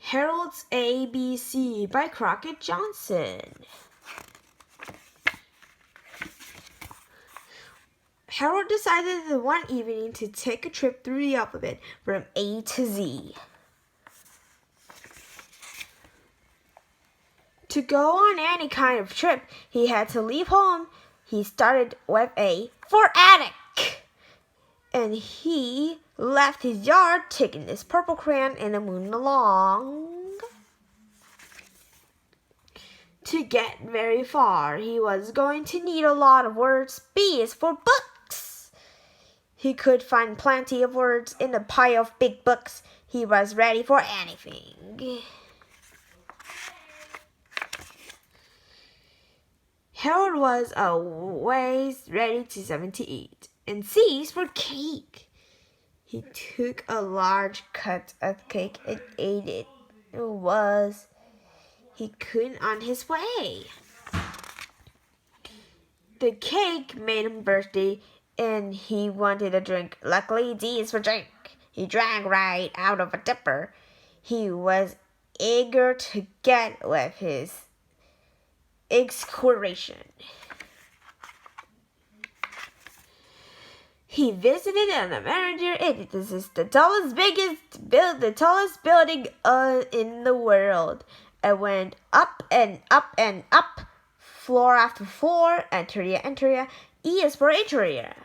Harold's ABC by Crockett Johnson. Harold decided one evening to take a trip through the alphabet from A to Z. To go on any kind of trip, he had to leave home. He started with A for attic. And he left his yard, taking his purple crayon and the moon along. To get very far, he was going to need a lot of words. B is for books. He could find plenty of words in the pile of big books. He was ready for anything. Harold was always ready to eat. And C is for cake. He took a large cut of cake and ate it. He couldn't on his way. The cake made him thirsty, and he wanted a drink. Luckily, D is for drink. He drank right out of a dipper. He was eager to get with his excursion. He visited an American. This is the tallest building in the world. It went up and up and up, floor after floor, interior. E is for interior.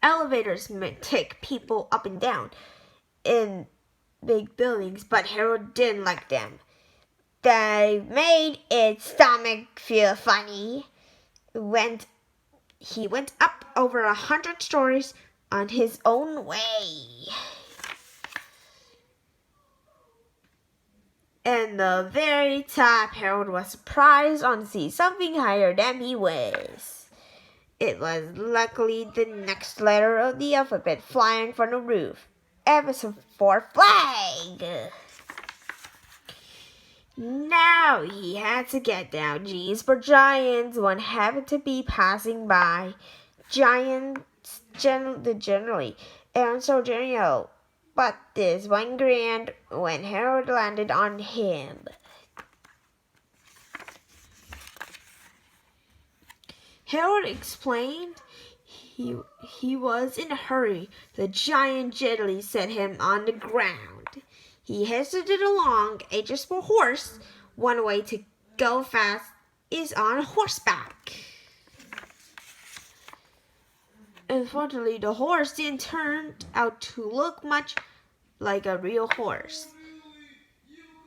Elevators may take people up and down in big buildings, but Harold didn't like them. They made its stomach feel funny. He went up over 100 stories on his own way. And the very top, Harold was surprised to see something higher than he was. It was luckily the next letter of the alphabet flying from the roof. F is for flag. Now he had to get down. G is for giants. One happened to be passing by. Giants generally aren't so genial. But this one grinned when Harold landed on him. Harold explained he was in a hurry. The giant gently set him on the ground. He hesitated along. H is for horse. One way to go fast is on horseback. Unfortunately, the horse didn't turn out to look much like a real horse.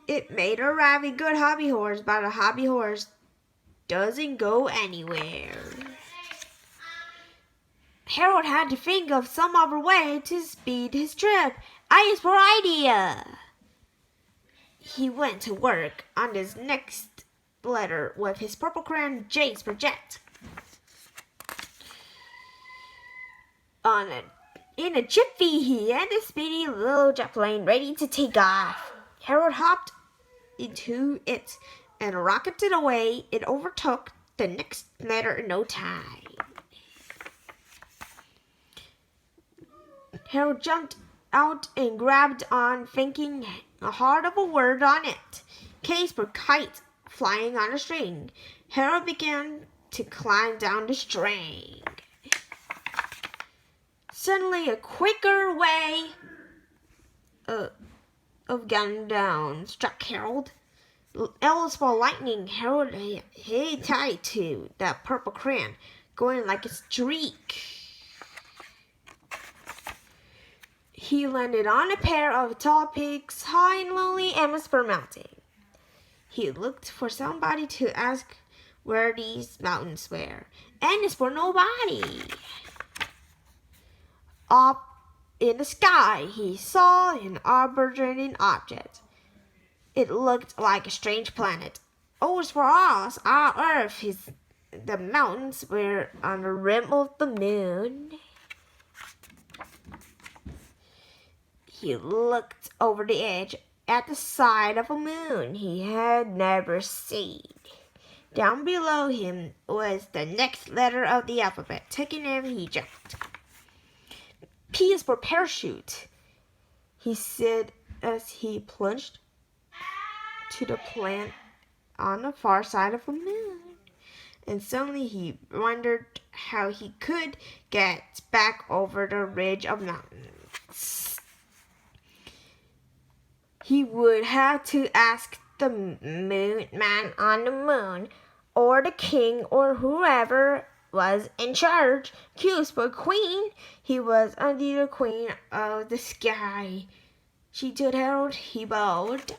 It made a rather good hobby horse, but a hobby horse doesn't go anywhere. Harold had to think of some other way to speed his trip. I is for idea. He went to work on his next letter with his purple crayon. J is for jet. In a jiffy, he had a speedy little jet plane ready to take off. Harold hopped into it and rocketed away. It overtook the next letter in no time. Harold jumped out and grabbed on, thinking hard of a word on it. K is for kite, flying on a string. Harold began to climb down the string. Suddenly, a quicker way of getting down struck Harold. L is for lightning. Harold held tight to that purple crayon, going like a streak. He landed on a pair of tall peaks, high and lonely, and was for mountain. He looked for somebody to ask where these mountains were. N is for nobody. Up in the sky, he saw an orbiting object. It looked like a strange planet. O is for us, our Earth. The mountains were on the rim of the moon. He looked over the edge at the side of a moon he had never seen. Down below him was the next letter of the alphabet. Taking him, he jumped. P is for parachute. he said as he plunged to the planet on the far side of the moon. And suddenly he wondered how he could get back over the ridge of mountains. He would have to ask the moon man on the moon, or the king, or whoever was in charge. Cuse for queen. He was only the queen of the sky. She told Harold. He bowed.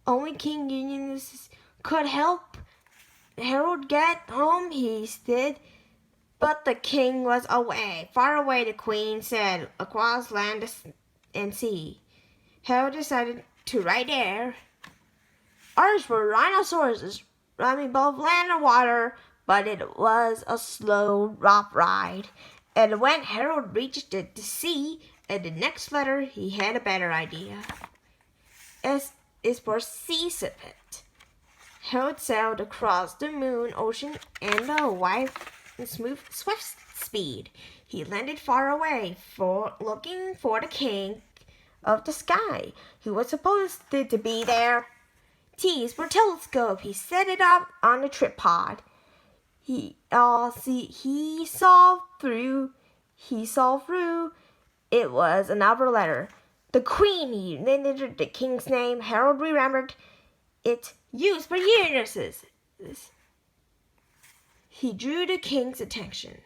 Only King Unius could help Harold get home, he said. But the king was away, far away, the queen said, across land and sea. Harold decided to ride there. Ours were rhinoceroses roaming both land and water, but it was a slow, rough ride. And when Harold reached the sea, at the next letter, he had a better idea. S is for sea serpent. Harold sailed across the moon ocean in a wide and smooth swift speed. He landed far away, looking for the king of the sky, who was supposed to be there. T is for telescope. He set it up on a tripod. He saw through. It was another letter. The queen. He entered the king's name. Harold remembered it. Used for Uranus. He drew the king's attention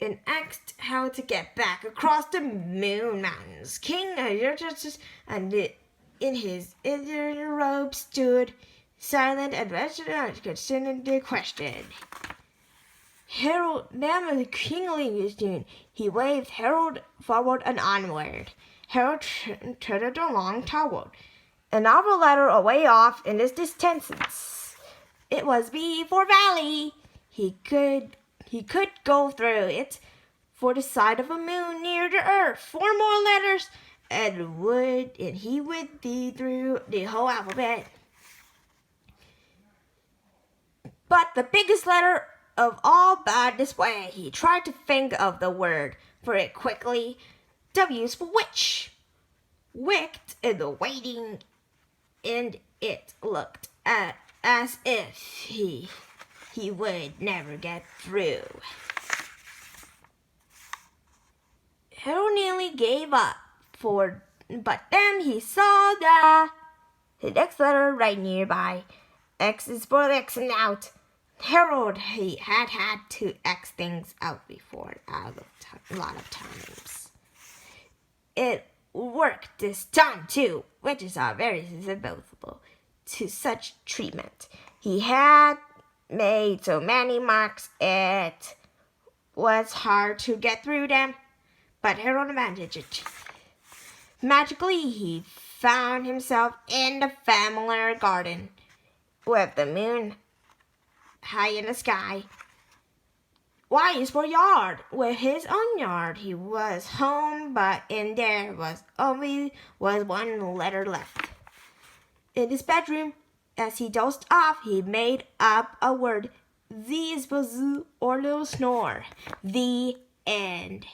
and asked how to get back across the moon mountains. King and in his inner robe stood silent and considering the question. Harold, now the kingly tune, he waved Harold forward and onward. Harold trotted along toward another letter away off in the distance. It was B for Valley. He could go through it for the side of a moon near the earth. 4 more letters, and he would be through the whole alphabet. But the biggest letter of all bad this way. He tried to think of the word for it quickly. W's for witch. Wicked in the waiting, and it looked as if he would never get through. Harold nearly gave up, but then he saw the next letter right nearby. X is for X and out. Harold, he had to X things out before a lot of times. It worked this time too, witches are very susceptible to such treatment. He had made so many marks it was hard to get through them, but Harold managed it. Magically, he found himself in the family garden with the moon high in the sky. Y is for yard. With his own yard, he was home, but in there was only one letter left. In his bedroom, as he dozed off, he made up a word. Z is for zoo or little snore. The end.